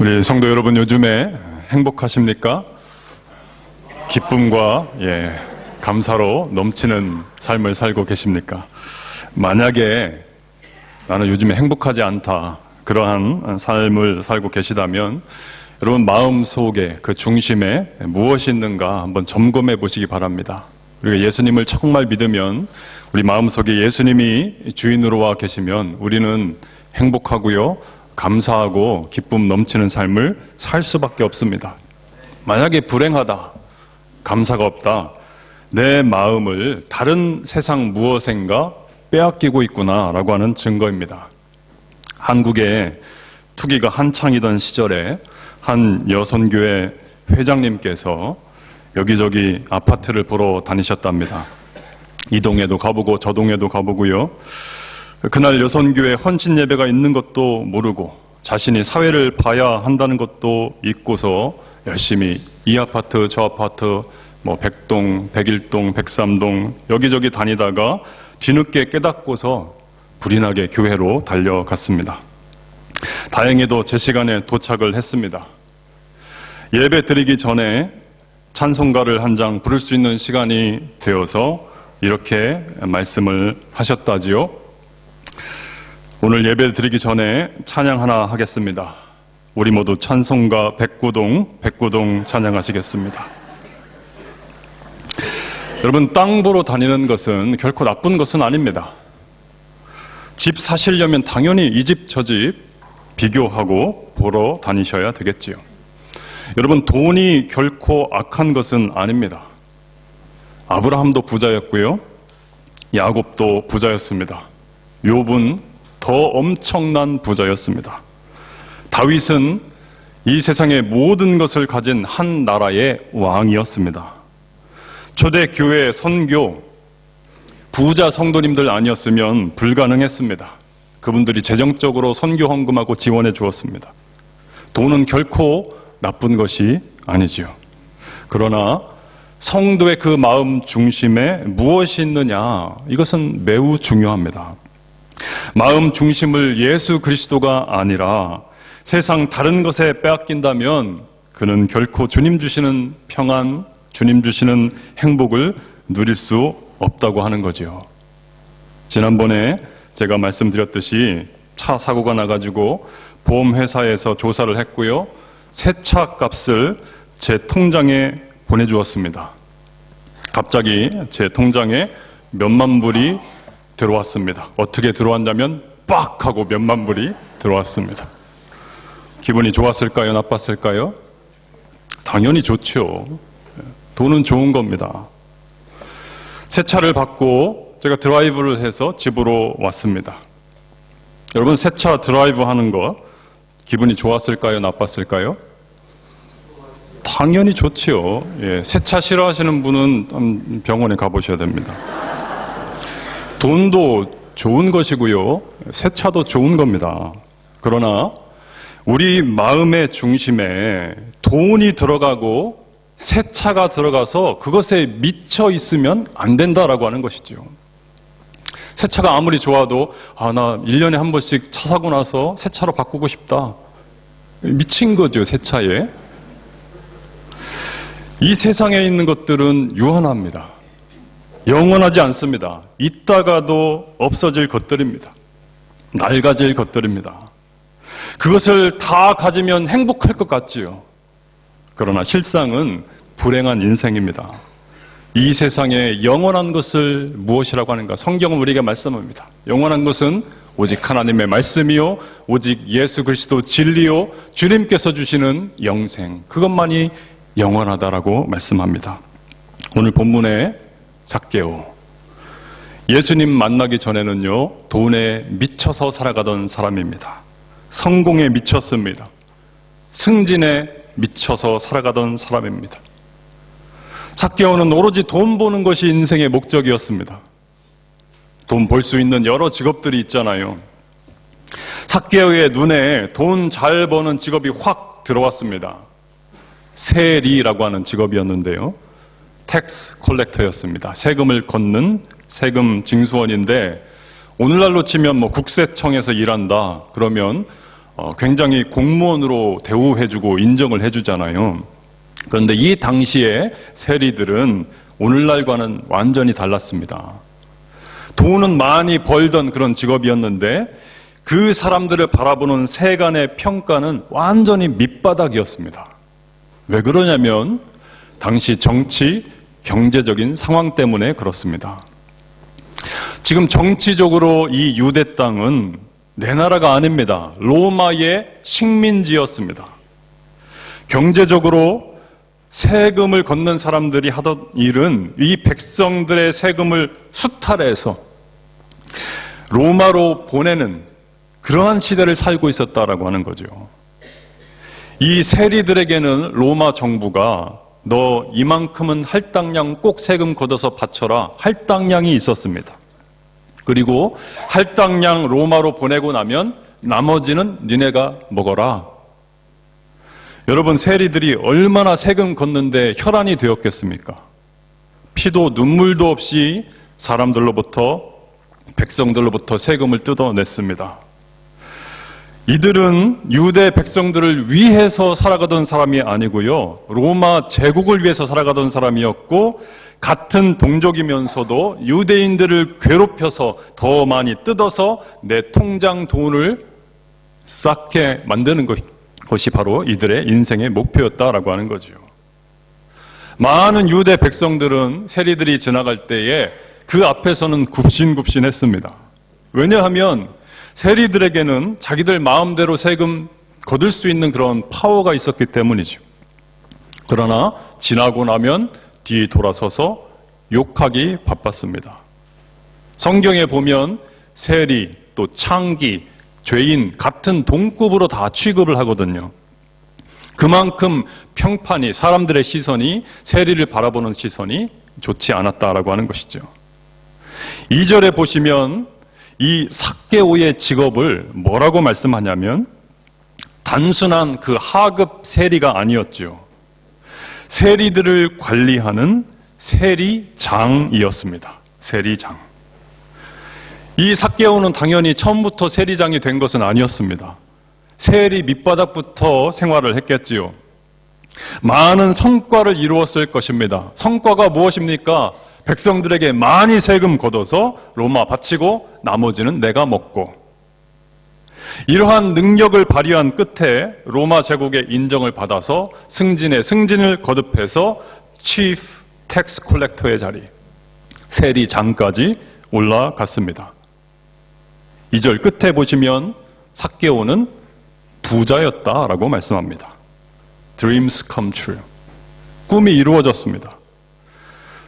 우리 성도 여러분, 요즘에 행복하십니까? 기쁨과 감사로 넘치는 삶을 살고 계십니까? 만약에 나는 요즘에 행복하지 않다, 그러한 삶을 살고 계시다면 여러분 마음속에 그 중심에 무엇이 있는가 한번 점검해 보시기 바랍니다. 우리가 예수님을 정말 믿으면, 우리 마음속에 예수님이 주인으로 와 계시면 우리는 행복하고요, 감사하고 기쁨 넘치는 삶을 살 수밖에 없습니다. 만약에 불행하다, 감사가 없다, 내 마음을 다른 세상 무엇인가 빼앗기고 있구나라고 하는 증거입니다. 한국에 투기가 한창이던 시절에 한 여선교회 회장님께서 여기저기 아파트를 보러 다니셨답니다. 이 동에도 가보고 저 동에도 가보고요. 그날 여선교회 헌신 예배가 있는 것도 모르고 자신이 사회를 봐야 한다는 것도 잊고서 열심히 이 아파트 저 아파트 100동, 101동, 103동 여기저기 다니다가 뒤늦게 깨닫고서 불이 나게 교회로 달려갔습니다. 다행히도 제 시간에 도착을 했습니다. 예배 드리기 전에 찬송가를 한 장 부를 수 있는 시간이 되어서 이렇게 말씀을 하셨다지요. 오늘 예배를 드리기 전에 찬양 하나 하겠습니다. 우리 모두 찬송가 109동 찬양하시겠습니다. 여러분, 땅 보러 다니는 것은 결코 나쁜 것은 아닙니다. 집 사시려면 당연히 이 집 저 집 비교하고 보러 다니셔야 되겠지요. 여러분, 돈이 결코 악한 것은 아닙니다. 아브라함도 부자였고요, 야곱도 부자였습니다. 욥은 더 엄청난 부자였습니다. 다윗은 이 세상의 모든 것을 가진 한 나라의 왕이었습니다. 초대교회 선교, 부자 성도님들 아니었으면 불가능했습니다. 그분들이 재정적으로 선교 헌금하고 지원해 주었습니다. 돈은 결코 나쁜 것이 아니지요. 그러나 성도의 그 마음 중심에 무엇이 있느냐, 이것은 매우 중요합니다. 마음 중심을 예수 그리스도가 아니라 세상 다른 것에 빼앗긴다면 그는 결코 주님 주시는 평안, 주님 주시는 행복을 누릴 수 없다고 하는 거죠. 지난번에 제가 말씀드렸듯이 차 사고가 나가지고 보험회사에서 조사를 했고요, 새 차 값을 제 통장에 보내주었습니다. 갑자기 제 통장에 몇만 불이 들어왔습니다. 어떻게 들어왔냐면 빡 하고 몇만 불이 들어왔습니다. 기분이 좋았을까요? 나빴을까요? 당연히 좋죠. 돈은 좋은 겁니다. 새 차를 받고 제가 드라이브를 해서 집으로 왔습니다. 여러분, 새 차 드라이브 하는 거 기분이 좋았을까요? 나빴을까요? 당연히 좋지요. 새 차 싫어하시는 분은 병원에 가보셔야 됩니다. 돈도 좋은 것이고요, 새 차도 좋은 겁니다. 그러나 우리 마음의 중심에 돈이 들어가고 새 차가 들어가서 그것에 미쳐 있으면 안 된다라고 하는 것이죠. 새 차가 아무리 좋아도 나 1년에 한 번씩 차 사고 나서 새 차로 바꾸고 싶다. 미친 거죠, 새 차에. 이 세상에 있는 것들은 유한합니다. 영원하지 않습니다. 있다가도 없어질 것들입니다. 낡아질 것들입니다. 그것을 다 가지면 행복할 것 같지요. 그러나 실상은 불행한 인생입니다. 이 세상에 영원한 것을 무엇이라고 하는가? 성경은 우리에게 말씀합니다. 영원한 것은 오직 하나님의 말씀이요, 오직 예수 그리스도 진리요, 주님께서 주시는 영생, 그것만이 영원하다라고 말씀합니다. 오늘 본문에 삭개오, 예수님 만나기 전에는요, 돈에 미쳐서 살아가던 사람입니다. 성공에 미쳤습니다. 승진에 미쳐서 살아가던 사람입니다. 삭개오는 오로지 돈 버는 것이 인생의 목적이었습니다. 돈 벌 수 있는 여러 직업들이 있잖아요. 삭개오의 눈에 돈 잘 버는 직업이 확 들어왔습니다. 세리라고 하는 직업이었는데요, 텍스 컬렉터였습니다. 세금을 걷는 세금 징수원인데, 오늘날로 치면 국세청에서 일한다 그러면 굉장히 공무원으로 대우해주고 인정을 해주잖아요. 그런데 이 당시에 세리들은 오늘날과는 완전히 달랐습니다. 돈은 많이 벌던 그런 직업이었는데 그 사람들을 바라보는 세간의 평가는 완전히 밑바닥이었습니다. 왜 그러냐면 당시 정치, 경제적인 상황 때문에 그렇습니다. 지금 정치적으로 이 유대 땅은 내 나라가 아닙니다. 로마의 식민지였습니다. 경제적으로 세금을 걷는 사람들이 하던 일은 이 백성들의 세금을 수탈해서 로마로 보내는 그러한 시대를 살고 있었다라고 하는 거죠. 이 세리들에게는 로마 정부가 너 이만큼은 할당량 꼭 세금 걷어서 바쳐라 할당량이 있었습니다. 그리고 할당량 로마로 보내고 나면 나머지는 니네가 먹어라. 여러분, 세리들이 얼마나 세금 걷는데 혈안이 되었겠습니까? 피도 눈물도 없이 사람들로부터, 백성들로부터 세금을 뜯어냈습니다. 이들은 유대 백성들을 위해서 살아가던 사람이 아니고요, 로마 제국을 위해서 살아가던 사람이었고, 같은 동족이면서도 유대인들을 괴롭혀서 더 많이 뜯어서 내 통장 돈을 쌓게 만드는 것이 바로 이들의 인생의 목표였다라고 하는 거죠. 많은 유대 백성들은 세리들이 지나갈 때에 그 앞에서는 굽신굽신했습니다. 왜냐하면 세리들에게는 자기들 마음대로 세금 거둘 수 있는 그런 파워가 있었기 때문이죠. 그러나 지나고 나면 뒤 돌아서서 욕하기 바빴습니다. 성경에 보면 세리, 또 창기, 죄인 같은 동급으로 다 취급을 하거든요. 그만큼 평판이, 사람들의 시선이, 세리를 바라보는 시선이 좋지 않았다라고 하는 것이죠. 2절에 보시면 이 삭개오의 직업을 뭐라고 말씀하냐면 단순한 그 하급 세리가 아니었죠. 세리들을 관리하는 세리장이었습니다. 세리장. 이 삭개오는 당연히 처음부터 세리장이 된 것은 아니었습니다. 세리 밑바닥부터 생활을 했겠지요. 많은 성과를 이루었을 것입니다. 성과가 무엇입니까? 백성들에게 많이 세금 걷어서 로마 바치고 나머지는 내가 먹고, 이러한 능력을 발휘한 끝에 로마 제국의 인정을 받아서 승진에 승진을 거듭해서 Chief Tax Collector의 자리, 세리장까지 올라갔습니다. 2절 끝에 보시면 삭개오는 부자였다라고 말씀합니다. Dreams come true. 꿈이 이루어졌습니다.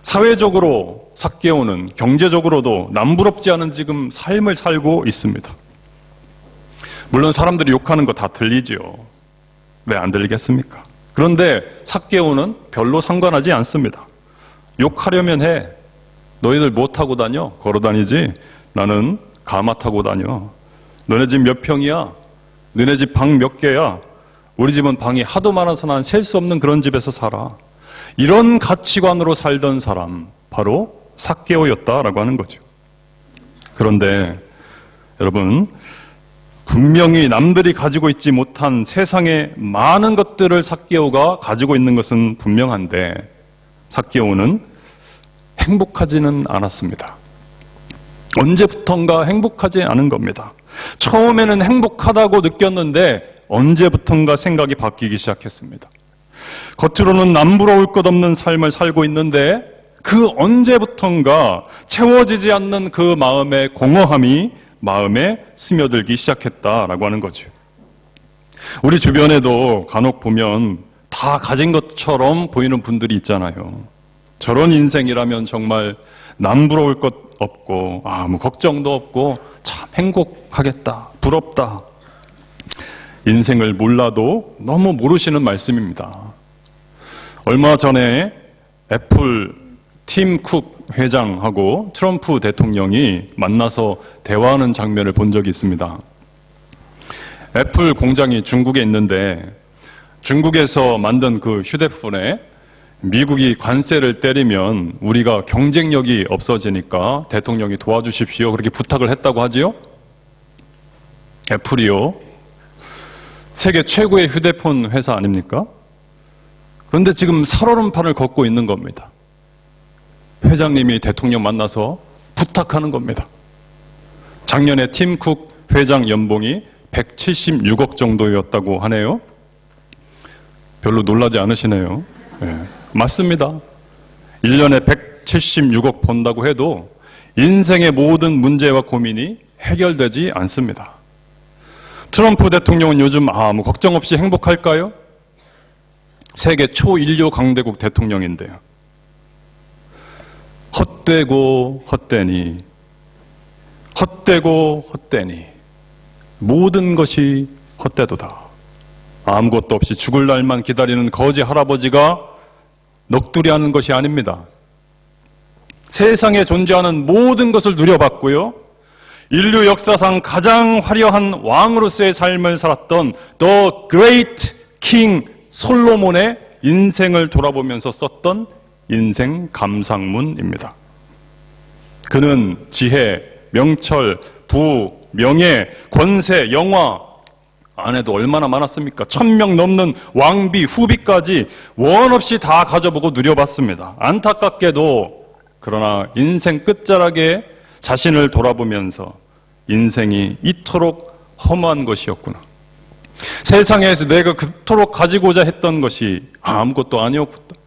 사회적으로 삭개오는 경제적으로도 남부럽지 않은 지금 삶을 살고 있습니다. 물론 사람들이 욕하는 거 다 들리지요. 왜 안 들리겠습니까? 그런데 삭개오는 별로 상관하지 않습니다. 욕하려면 해. 너희들 뭐 타고 다녀? 걸어 다니지? 나는 가마 타고 다녀. 너네 집 몇 평이야? 너네 집 방 몇 개야? 우리 집은 방이 하도 많아서 난 셀 수 없는 그런 집에서 살아. 이런 가치관으로 살던 사람, 바로 삭개오였다라고 하는 거죠. 그런데 여러분, 분명히 남들이 가지고 있지 못한 세상의 많은 것들을 삭개오가 가지고 있는 것은 분명한데 삭개오는 행복하지는 않았습니다. 언제부턴가 행복하지 않은 겁니다. 처음에는 행복하다고 느꼈는데 언제부턴가 생각이 바뀌기 시작했습니다. 겉으로는 남부러울 것 없는 삶을 살고 있는데 그 언제부턴가 채워지지 않는 그 마음의 공허함이 마음에 스며들기 시작했다라고 하는 거죠. 우리 주변에도 간혹 보면 다 가진 것처럼 보이는 분들이 있잖아요. 저런 인생이라면 정말 남부러울 것 없고 아무 걱정도 없고 참 행복하겠다, 부럽다. 인생을 몰라도 너무 모르시는 말씀입니다. 얼마 전에 애플 팀 쿡 회장하고 트럼프 대통령이 만나서 대화하는 장면을 본 적이 있습니다. 애플 공장이 중국에 있는데 중국에서 만든 그 휴대폰에 미국이 관세를 때리면 우리가 경쟁력이 없어지니까 대통령이 도와주십시오, 그렇게 부탁을 했다고 하지요. 애플이요, 세계 최고의 휴대폰 회사 아닙니까? 그런데 지금 살얼음판을 걷고 있는 겁니다. 회장님이 대통령 만나서 부탁하는 겁니다. 작년에 팀 쿡 회장 연봉이 176억 정도였다고 하네요. 별로 놀라지 않으시네요. 네, 맞습니다. 1년에 176억 번다고 해도 인생의 모든 문제와 고민이 해결되지 않습니다. 트럼프 대통령은 요즘 아무 걱정 없이 행복할까요? 세계 초인류 강대국 대통령인데요. 헛되고 헛되니, 헛되고 헛되니, 모든 것이 헛되도다. 아무것도 없이 죽을 날만 기다리는 거지 할아버지가 넋두리하는 것이 아닙니다. 세상에 존재하는 모든 것을 누려봤고요, 인류 역사상 가장 화려한 왕으로서의 삶을 살았던 The Great King 솔로몬의 인생을 돌아보면서 썼던 인생 감상문입니다. 그는 지혜, 명철, 부, 명예, 권세, 영화 안에도 얼마나 많았습니까? 1000명 넘는 왕비, 후비까지 원 없이 다 가져보고 누려봤습니다. 안타깝게도 그러나 인생 끝자락에 자신을 돌아보면서 인생이 이토록 험한 것이었구나, 세상에서 내가 그토록 가지고자 했던 것이 아무것도 아니었구나,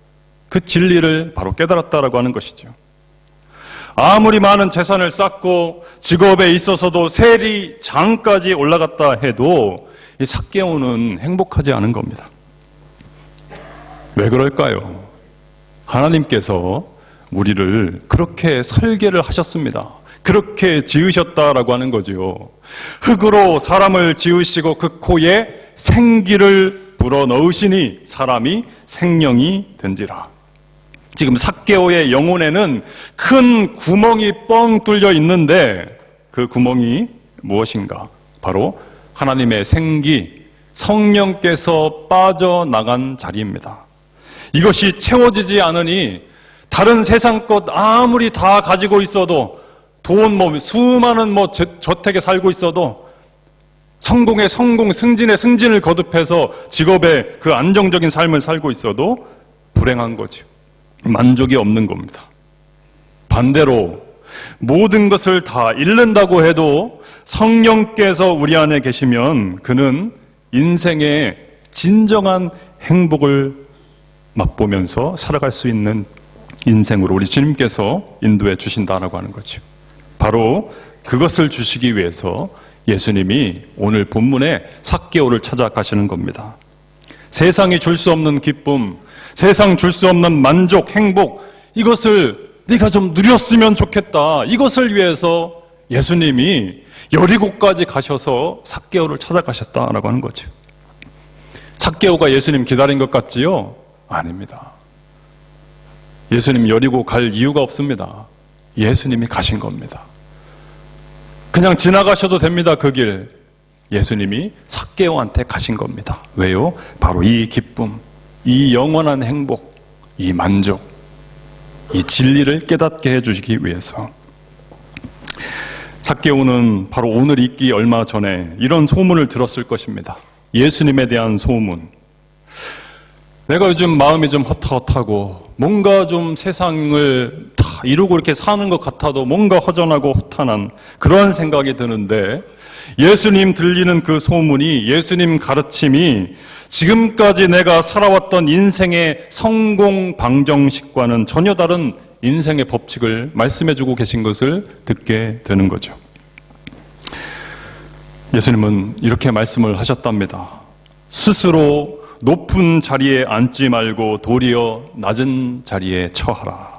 그 진리를 바로 깨달았다라고 하는 것이죠. 아무리 많은 재산을 쌓고 직업에 있어서도 세리장까지 올라갔다 해도 이 삭개오는 행복하지 않은 겁니다. 왜 그럴까요? 하나님께서 우리를 그렇게 설계를 하셨습니다. 그렇게 지으셨다라고 하는 거죠. 흙으로 사람을 지으시고 그 코에 생기를 불어넣으시니 사람이 생명이 된지라. 지금 삭개오의 영혼에는 큰 구멍이 뻥 뚫려 있는데 그 구멍이 무엇인가? 바로 하나님의 생기, 성령께서 빠져나간 자리입니다. 이것이 채워지지 않으니 다른 세상 것 아무리 다 가지고 있어도, 돈 수많은 저택에 살고 있어도, 성공의 성공, 승진의 승진을 거듭해서 직업의 그 안정적인 삶을 살고 있어도 불행한 거죠. 만족이 없는 겁니다. 반대로 모든 것을 다 잃는다고 해도 성령께서 우리 안에 계시면 그는 인생의 진정한 행복을 맛보면서 살아갈 수 있는 인생으로 우리 주님께서 인도해 주신다라고 하는 거죠. 바로 그것을 주시기 위해서 예수님이 오늘 본문에 삭개오를 찾아가시는 겁니다. 세상이 줄 수 없는 기쁨, 세상 줄 수 없는 만족, 행복, 이것을 네가 좀 누렸으면 좋겠다, 이것을 위해서 예수님이 여리고까지 가셔서 삭개오를 찾아가셨다라고 하는 거죠. 삭개오가 예수님 기다린 것 같지요? 아닙니다. 예수님 여리고 갈 이유가 없습니다. 예수님이 가신 겁니다. 그냥 지나가셔도 됩니다. 그 길. 예수님이 삭개오한테 가신 겁니다. 왜요? 바로 이 기쁨, 이 영원한 행복, 이 만족, 이 진리를 깨닫게 해주시기 위해서. 삭개오는 바로 오늘 있기 얼마 전에 이런 소문을 들었을 것입니다. 예수님에 대한 소문. 내가 요즘 마음이 좀 허탈하고 뭔가 좀 세상을 다 이루고 이렇게 사는 것 같아도 뭔가 허전하고 허탄한 그러한 생각이 드는데, 예수님 들리는 그 소문이, 예수님 가르침이 지금까지 내가 살아왔던 인생의 성공 방정식과는 전혀 다른 인생의 법칙을 말씀해주고 계신 것을 듣게 되는 거죠. 예수님은 이렇게 말씀을 하셨답니다. 스스로 높은 자리에 앉지 말고 도리어 낮은 자리에 처하라.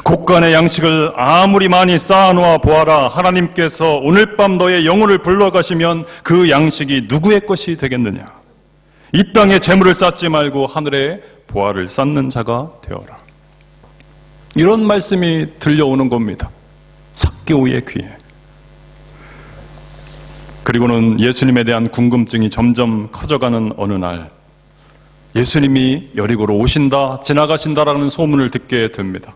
곳간의 양식을 아무리 많이 쌓아놓아 보아라. 하나님께서 오늘 밤 너의 영혼을 불러가시면 그 양식이 누구의 것이 되겠느냐. 이 땅에 재물을 쌓지 말고 하늘에 보화를 쌓는 자가 되어라. 이런 말씀이 들려오는 겁니다. 삭개오의 귀에. 그리고는 예수님에 대한 궁금증이 점점 커져가는 어느 날, 예수님이 여리고로 오신다, 지나가신다라는 소문을 듣게 됩니다.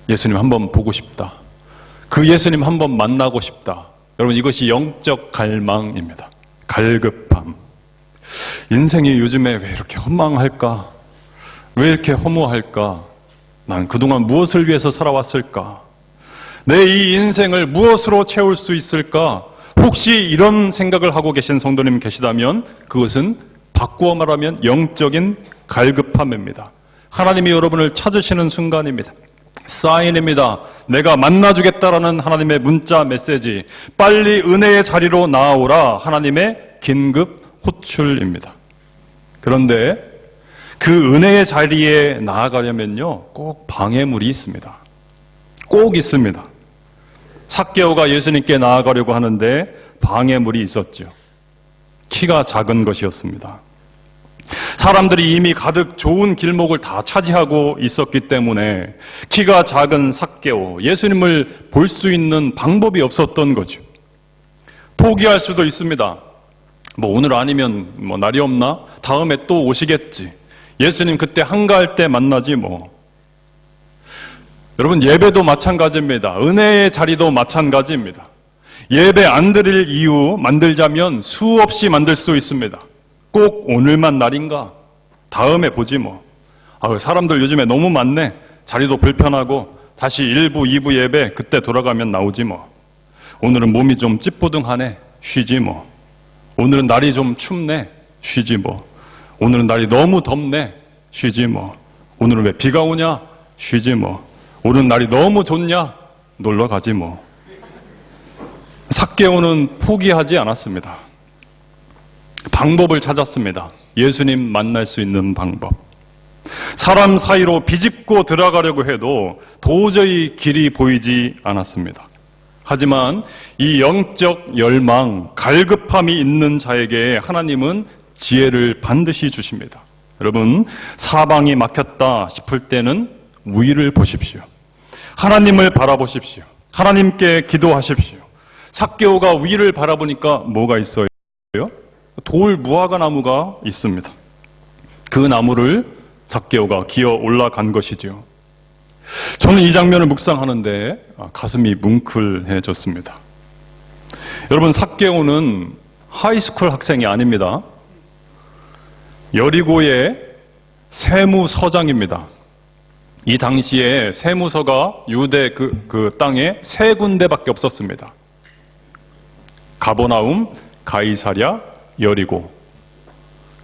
예수님 한번 보고 싶다. 그 예수님 한번 만나고 싶다. 여러분, 이것이 영적 갈망입니다. 갈급함. 인생이 요즘에 왜 이렇게 허망할까? 왜 이렇게 허무할까? 난 그동안 무엇을 위해서 살아왔을까? 내 이 인생을 무엇으로 채울 수 있을까? 혹시 이런 생각을 하고 계신 성도님 계시다면 그것은 바꾸어 말하면 영적인 갈급함입니다. 하나님이 여러분을 찾으시는 순간입니다. 사인입니다. 내가 만나주겠다라는 하나님의 문자 메시지, 빨리 은혜의 자리로 나아오라, 하나님의 긴급 호출입니다. 그런데 그 은혜의 자리에 나아가려면요, 꼭 방해물이 있습니다. 꼭 있습니다. 삭개오가 예수님께 나아가려고 하는데 방해물이 있었죠. 키가 작은 것이었습니다. 사람들이 이미 가득 좋은 길목을 다 차지하고 있었기 때문에 키가 작은 삭개오, 예수님을 볼 수 있는 방법이 없었던 거죠. 포기할 수도 있습니다. 오늘 아니면 날이 없나? 다음에 또 오시겠지. 예수님 그때 한가할 때 만나지 뭐. 여러분, 예배도 마찬가지입니다. 은혜의 자리도 마찬가지입니다. 예배 안 드릴 이유 만들자면 수없이 만들 수 있습니다. 꼭 오늘만 날인가? 다음에 보지 뭐. 사람들 요즘에 너무 많네. 자리도 불편하고 다시 1부, 2부 예배 그때 돌아가면 나오지 뭐. 오늘은 몸이 좀 찌뿌둥하네. 쉬지 뭐. 오늘은 날이 좀 춥네. 쉬지 뭐. 오늘은 날이 너무 덥네. 쉬지 뭐. 오늘은 왜 비가 오냐? 쉬지 뭐. 오늘은 날이 너무 좋냐? 놀러 가지 뭐. 삭개오는 포기하지 않았습니다. 방법을 찾았습니다. 예수님 만날 수 있는 방법. 사람 사이로 비집고 들어가려고 해도 도저히 길이 보이지 않았습니다. 하지만 이 영적 열망, 갈급함이 있는 자에게 하나님은 지혜를 반드시 주십니다. 여러분, 사방이 막혔다 싶을 때는 위를 보십시오. 하나님을 바라보십시오. 하나님께 기도하십시오. 삭개오가 위를 바라보니까 뭐가 있어요? 돌 무화과 나무가 있습니다. 그 나무를 삭개오가 기어 올라간 것이죠. 저는 이 장면을 묵상하는데 가슴이 뭉클해졌습니다. 여러분, 삭개오는 하이스쿨 학생이 아닙니다. 여리고의 세무서장입니다. 이 당시에 세무서가 유대 그 땅에 세 군데밖에 없었습니다. 가버나움, 가이사랴, 여리고.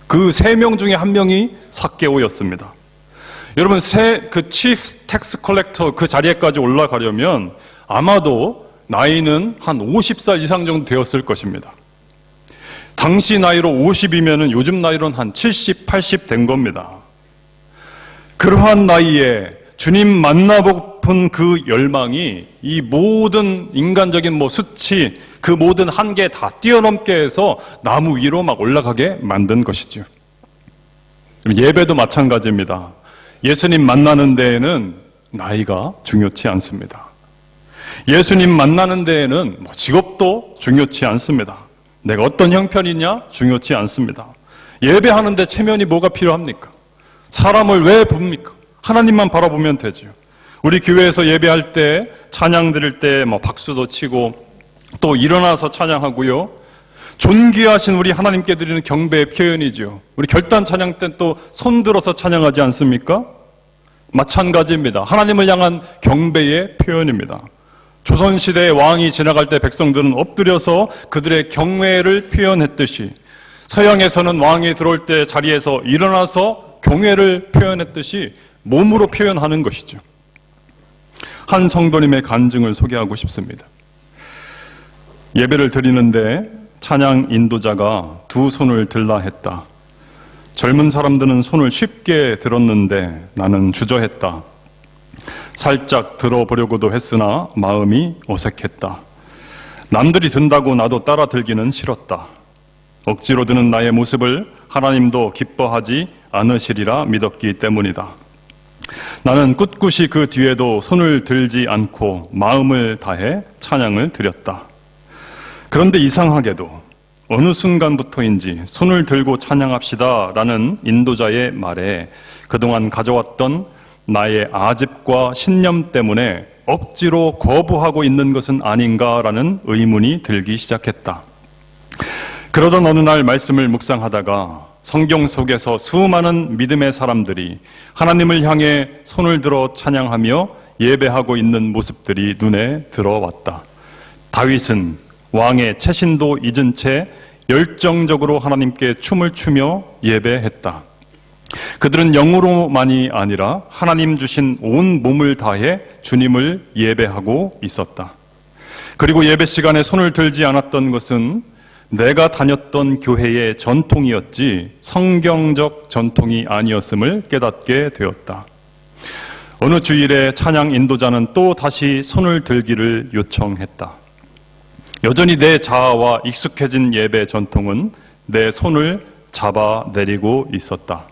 그 세 명 중에 한 명이 삭개오였습니다. 여러분, 그 치프 텍스 컬렉터 그 자리에까지 올라가려면 아마도 나이는 한 50살 이상 정도 되었을 것입니다. 당시 나이로 50이면 요즘 나이로는 한 70, 80 된 겁니다. 그러한 나이에 주님 만나고픈 그 열망이 이 모든 인간적인 수치, 그 모든 한계 다 뛰어넘게 해서 나무 위로 막 올라가게 만든 것이죠. 예배도 마찬가지입니다. 예수님 만나는 데에는 나이가 중요치 않습니다. 예수님 만나는 데에는 직업도 중요치 않습니다. 내가 어떤 형편이냐 중요치 않습니다. 예배하는데 체면이 뭐가 필요합니까? 사람을 왜 봅니까? 하나님만 바라보면 되죠. 우리 교회에서 예배할 때, 찬양 드릴 때 박수도 치고 또 일어나서 찬양하고요. 존귀하신 우리 하나님께 드리는 경배의 표현이죠. 우리 결단 찬양 때 또 손 들어서 찬양하지 않습니까? 마찬가지입니다. 하나님을 향한 경배의 표현입니다. 조선시대의 왕이 지나갈 때 백성들은 엎드려서 그들의 경외를 표현했듯이 서양에서는 왕이 들어올 때 자리에서 일어나서 경외를 표현했듯이 몸으로 표현하는 것이죠. 한 성도님의 간증을 소개하고 싶습니다. 예배를 드리는데 찬양 인도자가 두 손을 들라 했다. 젊은 사람들은 손을 쉽게 들었는데 나는 주저했다. 살짝 들어보려고도 했으나 마음이 어색했다. 남들이 든다고 나도 따라 들기는 싫었다. 억지로 드는 나의 모습을 하나님도 기뻐하지 않으시리라 믿었기 때문이다. 나는 꿋꿋이 그 뒤에도 손을 들지 않고 마음을 다해 찬양을 드렸다. 그런데 이상하게도 어느 순간부터인지 손을 들고 찬양합시다 라는 인도자의 말에 그동안 가져왔던 나의 아집과 신념 때문에 억지로 거부하고 있는 것은 아닌가라는 의문이 들기 시작했다. 그러던 어느 날 말씀을 묵상하다가 성경 속에서 수많은 믿음의 사람들이 하나님을 향해 손을 들어 찬양하며 예배하고 있는 모습들이 눈에 들어왔다. 다윗은 왕의 채신도 잊은 채 열정적으로 하나님께 춤을 추며 예배했다. 그들은 영으로만이 아니라 하나님 주신 온 몸을 다해 주님을 예배하고 있었다. 그리고 예배 시간에 손을 들지 않았던 것은 내가 다녔던 교회의 전통이었지 성경적 전통이 아니었음을 깨닫게 되었다. 어느 주일에 찬양 인도자는 또 다시 손을 들기를 요청했다. 여전히 내 자아와 익숙해진 예배 전통은 내 손을 잡아내리고 있었다.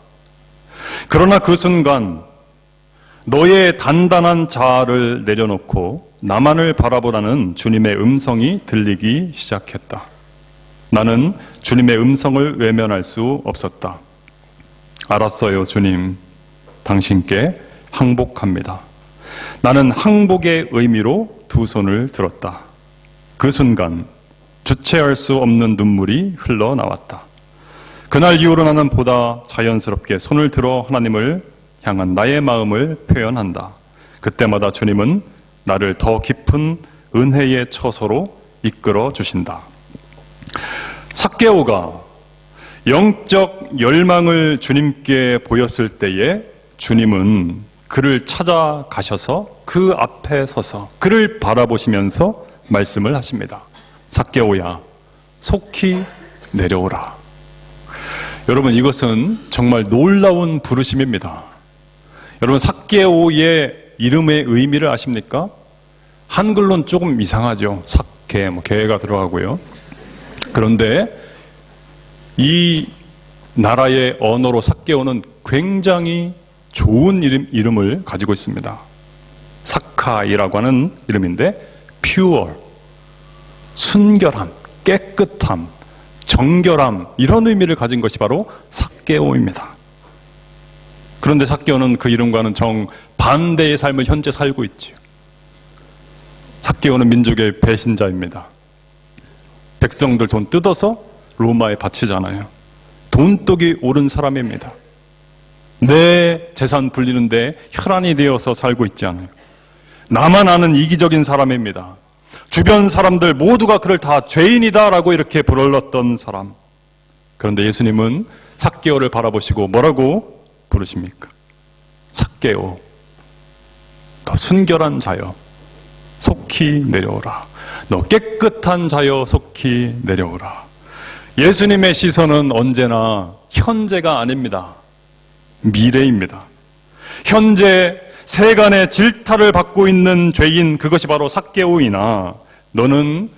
그러나 그 순간 너의 단단한 자아를 내려놓고 나만을 바라보라는 주님의 음성이 들리기 시작했다. 나는 주님의 음성을 외면할 수 없었다. 알았어요, 주님. 당신께 항복합니다. 나는 항복의 의미로 두 손을 들었다. 그 순간 주체할 수 없는 눈물이 흘러나왔다. 그날 이후로 나는 보다 자연스럽게 손을 들어 하나님을 향한 나의 마음을 표현한다. 그때마다 주님은 나를 더 깊은 은혜의 처소로 이끌어 주신다. 삭개오가 영적 열망을 주님께 보였을 때에 주님은 그를 찾아가셔서 그 앞에 서서 그를 바라보시면서 말씀을 하십니다. 삭개오야, 속히 내려오라. 여러분, 이것은 정말 놀라운 부르심입니다. 여러분, 삭개오의 이름의 의미를 아십니까? 한글로는 조금 이상하죠. 삭개, 개가 들어가고요. 그런데 이 나라의 언어로 삭개오는 굉장히 좋은 이름을 가지고 있습니다. 사카이라고 하는 이름인데 pure, 순결함, 깨끗함, 정결함, 이런 의미를 가진 것이 바로 삭개오입니다. 그런데 삭개오는 그 이름과는 정반대의 삶을 현재 살고 있죠. 삭개오는 민족의 배신자입니다. 백성들 돈 뜯어서 로마에 바치잖아요. 돈독이 오른 사람입니다. 내 재산 불리는데 혈안이 되어서 살고 있지 않아요. 나만 아는 이기적인 사람입니다. 주변 사람들 모두가 그를 다 죄인이다라고 이렇게 불렀던 사람. 그런데 예수님은 삭개오를 바라보시고 뭐라고 부르십니까? 삭개오, 너 순결한 자여, 속히 내려오라. 너 깨끗한 자여, 속히 내려오라. 예수님의 시선은 언제나 현재가 아닙니다. 미래입니다. 현재 세간의 질타를 받고 있는 죄인, 그것이 바로 삭개오이나 너는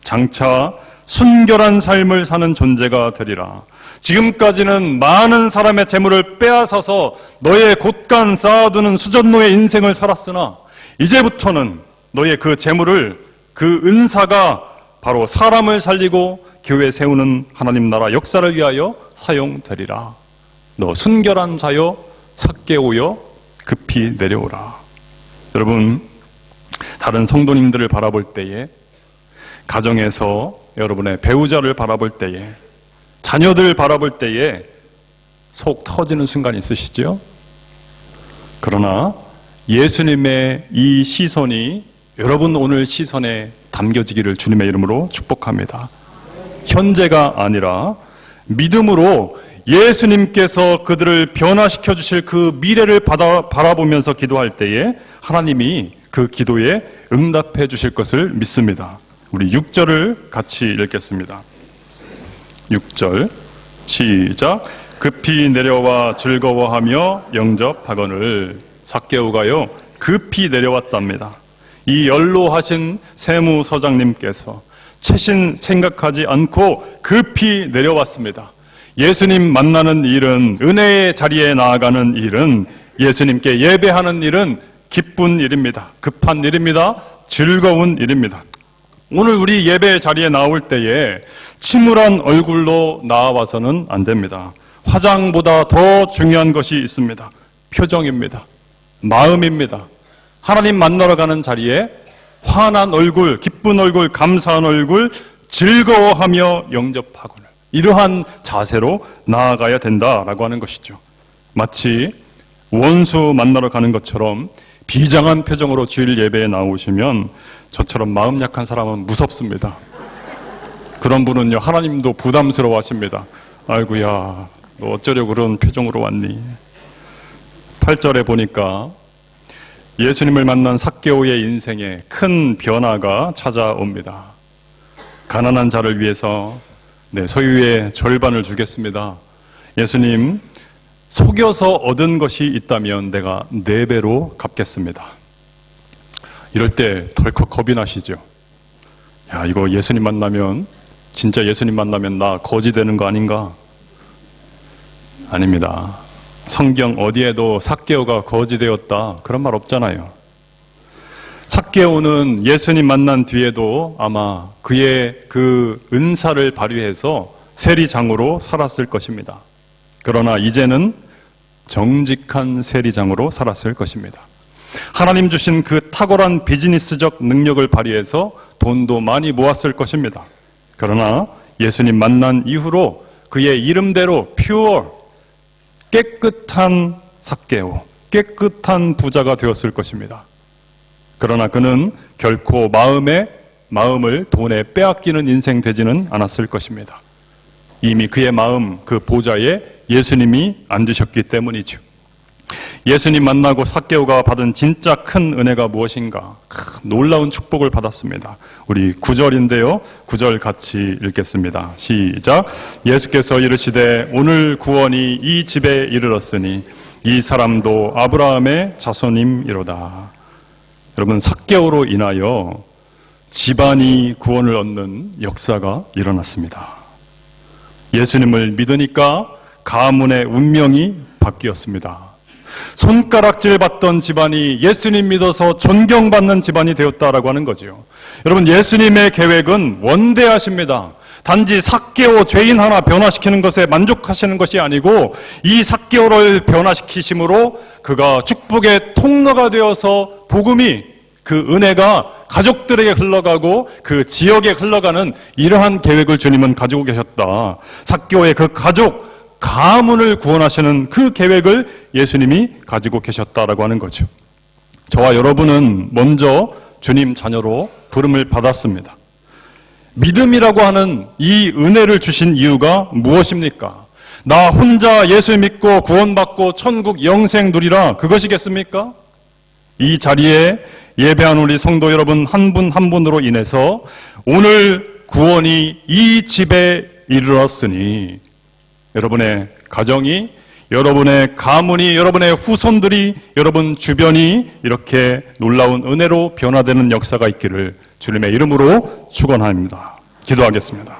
장차 순결한 삶을 사는 존재가 되리라. 지금까지는 많은 사람의 재물을 빼앗아서 너의 곳간 쌓아두는 수전노의 인생을 살았으나 이제부터는 너의 그 재물을, 그 은사가 바로 사람을 살리고 교회 세우는 하나님 나라 역사를 위하여 사용되리라. 너 순결한 자여, 삭개오여, 급히 내려오라. 여러분, 다른 성도님들을 바라볼 때에, 가정에서 여러분의 배우자를 바라볼 때에, 자녀들 바라볼 때에 속 터지는 순간 있으시죠? 그러나 예수님의 이 시선이 여러분 오늘 시선에 담겨지기를 주님의 이름으로 축복합니다. 현재가 아니라 믿음으로 예수님께서 그들을 변화시켜 주실 그 미래를 바라보면서 기도할 때에 하나님이 그 기도에 응답해 주실 것을 믿습니다. 우리 6절을 같이 읽겠습니다. 6절 시작. 급히 내려와 즐거워하며 영접하거늘. 삭개오가요 급히 내려왔답니다. 이 연로하신 세무서장님께서 채신 생각하지 않고 급히 내려왔습니다. 예수님 만나는 일은, 은혜의 자리에 나아가는 일은, 예수님께 예배하는 일은 기쁜 일입니다. 급한 일입니다. 즐거운 일입니다. 오늘 우리 예배 자리에 나올 때에 침울한 얼굴로 나와서는 안 됩니다. 화장보다 더 중요한 것이 있습니다. 표정입니다. 마음입니다. 하나님 만나러 가는 자리에 환한 얼굴, 기쁜 얼굴, 감사한 얼굴, 즐거워하며 영접하거늘. 이러한 자세로 나아가야 된다라고 하는 것이죠. 마치 원수 만나러 가는 것처럼 비장한 표정으로 주일 예배에 나오시면 저처럼 마음 약한 사람은 무섭습니다. 그런 분은요, 하나님도 부담스러워 하십니다. 아이고야, 너 어쩌려고 그런 표정으로 왔니? 8절에 보니까 예수님을 만난 삭개오의 인생에 큰 변화가 찾아옵니다. 가난한 자를 위해서 소유의 절반을 주겠습니다. 예수님, 속여서 얻은 것이 있다면 내가 4배로 갚겠습니다. 이럴 때 덜컥 겁이 나시죠? 야, 이거 예수님 만나면, 진짜 예수님 만나면 나 거지 되는 거 아닌가? 아닙니다. 성경 어디에도 삭개오가 거지 되었다, 그런 말 없잖아요. 삭개오는 예수님 만난 뒤에도 아마 그의 그 은사를 발휘해서 세리장으로 살았을 것입니다. 그러나 이제는 정직한 세리장으로 살았을 것입니다. 하나님 주신 그 탁월한 비즈니스적 능력을 발휘해서 돈도 많이 모았을 것입니다. 그러나 예수님 만난 이후로 그의 이름대로 퓨어, 깨끗한 삭개오, 깨끗한 부자가 되었을 것입니다. 그러나 그는 결코 마음을 돈에 빼앗기는 인생 되지는 않았을 것입니다. 이미 그의 마음, 그 보좌에 예수님이 앉으셨기 때문이죠. 예수님 만나고 삭개오가 받은 진짜 큰 은혜가 무엇인가? 놀라운 축복을 받았습니다. 우리 9절인데요. 9절 같이 읽겠습니다. 시작. 예수께서 이르시되 오늘 구원이 이 집에 이르렀으니 이 사람도 아브라함의 자손임이로다. 여러분, 삭개오로 인하여 집안이 구원을 얻는 역사가 일어났습니다. 예수님을 믿으니까 가문의 운명이 바뀌었습니다. 손가락질 받던 집안이 예수님 믿어서 존경받는 집안이 되었다라고 하는 거죠. 여러분, 예수님의 계획은 원대하십니다. 단지 삭개오 죄인 하나 변화시키는 것에 만족하시는 것이 아니고 이 삭개오를 변화시키심으로 그가 축복의 통로가 되어서 복음이, 그 은혜가 가족들에게 흘러가고 그 지역에 흘러가는 이러한 계획을 주님은 가지고 계셨다. 삭개오의 그 가문을 구원하시는 그 계획을 예수님이 가지고 계셨다라고 하는 거죠. 저와 여러분은 먼저 주님 자녀로 부름을 받았습니다. 믿음이라고 하는 이 은혜를 주신 이유가 무엇입니까? 나 혼자 예수 믿고 구원받고 천국 영생 누리라, 그것이겠습니까? 이 자리에 예배한 우리 성도 여러분 한 분 한 분으로 인해서 오늘 구원이 이 집에 이르렀으니 여러분의 가정이, 여러분의 가문이, 여러분의 후손들이, 여러분 주변이 이렇게 놀라운 은혜로 변화되는 역사가 있기를 주님의 이름으로 축원합니다. 기도하겠습니다.